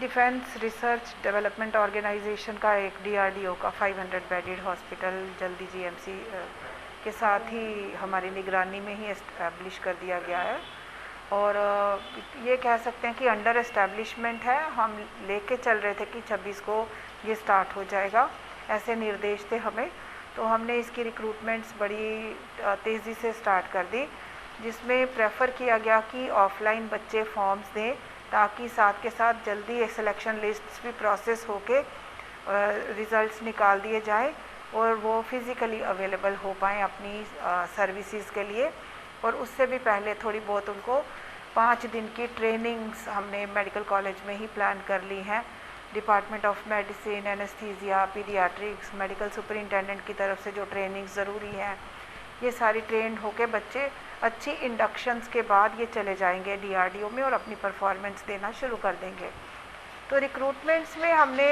Defence research development organisation का एक DRDO का 500 बेडेड हॉस्पिटल जल्दी जीएमसी के साथ ही हमारी निगरानी में ही एस्टैब्लिश कर दिया गया है। और ये कह सकते हैं कि अंडर एस्टैब्लिशमेंट है। हम लेके चल रहे थे कि 26 को ये स्टार्ट हो जाएगा, ऐसे निर्देश थे हमें। तो हमने इसकी रिक्रूटमेंट्स बड़ी तेज़ी से स्टार्ट कर दी, जिसमें प्रेफर किया गया कि ऑफलाइन बच्चे फॉर्म्स दें ताकि साथ के साथ जल्दी सिलेक्शन लिस्ट्स भी प्रोसेस होके रिज़ल्ट्स निकाल दिए जाए और वो फिज़िकली अवेलेबल हो पाएँ अपनी सर्विसेज के लिए। और उससे भी पहले थोड़ी बहुत उनको 5 दिन की ट्रेनिंग्स हमने मेडिकल कॉलेज में ही प्लान कर ली हैं। Department of medicine, anaesthesia, paediatrics, medical superintendent की तरफ से जो ट्रेनिंग ज़रूरी है, ये सारी ट्रेंड होके बच्चे अच्छी इंडक्शंस के बाद ये चले जाएंगे डीआरडीओ में और अपनी परफॉर्मेंस देना शुरू कर देंगे। तो रिक्रूटमेंट्स में हमने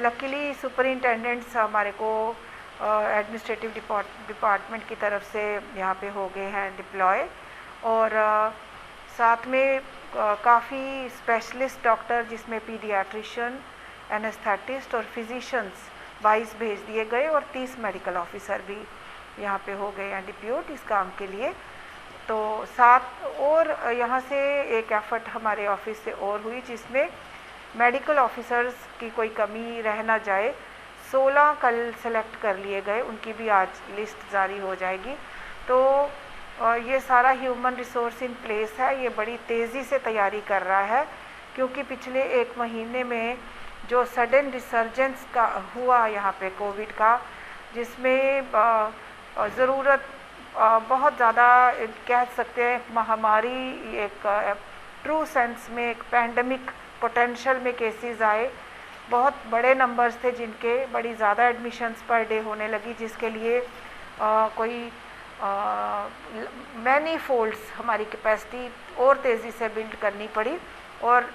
लकीली सुपरिटेंडेंट्स हमारे को एडमिनिस्ट्रेटिव डिपार्टमेंट की तरफ से यहाँ पे हो गए हैं डिप्लॉय, और साथ में काफ़ी स्पेशलिस्ट डॉक्टर जिसमें पीडियाट्रिशियन, एनेस्थेटिस्ट और फिजिशियंस 22 भेज दिए गए और 30 मेडिकल ऑफिसर भी यहाँ पे हो गए हैं डिप्यूट इस काम के लिए। तो साथ और यहाँ से एक एफर्ट हमारे ऑफिस से और हुई जिसमें मेडिकल ऑफिसर्स की कोई कमी रह ना जाए। 16 कल सेलेक्ट कर लिए गए, उनकी भी आज लिस्ट जारी हो जाएगी। तो ये सारा ह्यूमन रिसोर्स इन प्लेस है, ये बड़ी तेज़ी से तैयारी कर रहा है, क्योंकि पिछले 1 महीने में जो सडन रिसर्जेंस का हुआ यहाँ पे कोविड का, जिसमें ज़रूरत बहुत ज़्यादा कह सकते हैं महामारी, एक ट्रू सेंस में एक पैंडमिक पोटेंशियल में केसेस आए, बहुत बड़े नंबर्स थे जिनके, बड़ी ज़्यादा एडमिशन्स पर डे होने लगी, जिसके लिए कोई मैनी फोल्ड्स हमारी कैपेसिटी और तेज़ी से बिल्ड करनी पड़ी और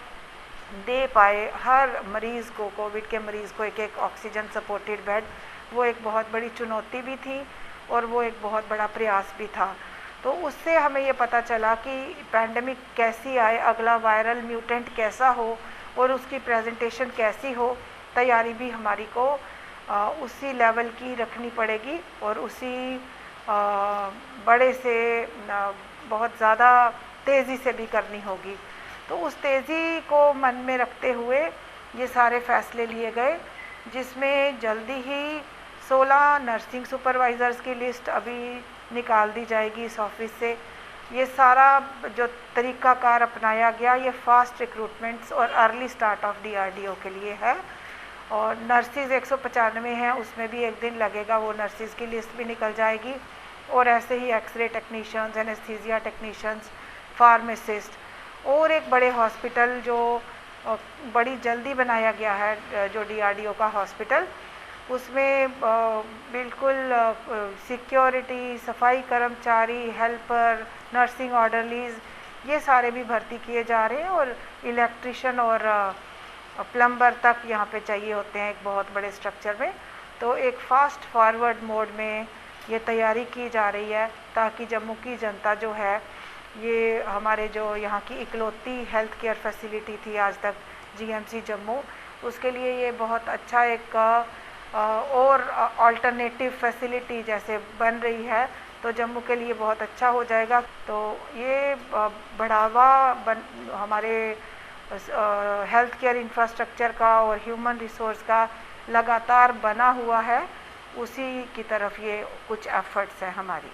दे पाए हर मरीज़ को, कोविड के मरीज़ को एक ऑक्सीजन सपोर्टेड बेड। वो एक बहुत बड़ी चुनौती भी थी और वो एक बहुत बड़ा प्रयास भी था। तो उससे हमें ये पता चला कि पैंडमिक कैसी आए, अगला वायरल म्यूटेंट कैसा हो और उसकी प्रेजेंटेशन कैसी हो, तैयारी भी हमारी को उसी लेवल की रखनी पड़ेगी और उसी बड़े से बहुत ज़्यादा तेज़ी से भी करनी होगी। तो उस तेज़ी को मन में रखते हुए ये सारे फैसले लिए गए, जिसमें जल्दी ही 16 नर्सिंग सुपरवाइज़र्स की लिस्ट अभी निकाल दी जाएगी इस ऑफिस से। ये सारा जो तरीक़ाकार अपनाया गया, ये फास्ट रिक्रूटमेंट्स और अर्ली स्टार्ट ऑफ डीआरडीओ के लिए है। और नर्सिस 195 हैं, उसमें भी 1 दिन लगेगा, वो नर्सिस की लिस्ट भी निकल जाएगी। और ऐसे ही x ray technicians, anaesthesia technicians, pharmacist, और एक बड़े हॉस्पिटल जो बड़ी जल्दी बनाया गया है जो डीआरडीओ का हॉस्पिटल, उसमें बिल्कुल सिक्योरिटी, सफाई कर्मचारी, हेल्पर, नर्सिंग ऑर्डरलीज़, ये सारे भी भर्ती किए जा रहे हैं। और इलेक्ट्रिशियन और प्लम्बर तक यहाँ पे चाहिए होते हैं एक बहुत बड़े स्ट्रक्चर में। तो एक फास्ट फॉरवर्ड मोड में ये तैयारी की जा रही है ताकि जम्मू की जनता जो है, ये हमारे जो यहाँ की इकलौती हेल्थ केयर फैसिलिटी थी आज तक जीएमसी जम्मू, उसके लिए ये बहुत अच्छा एक और अल्टरनेटिव फैसिलिटी जैसे बन रही है, तो जम्मू के लिए बहुत अच्छा हो जाएगा। तो ये बढ़ावा हमारे हेल्थ केयर इंफ्रास्ट्रक्चर का और ह्यूमन रिसोर्स का लगातार बना हुआ है, उसी की तरफ ये कुछ एफर्ट्स हैं हमारी।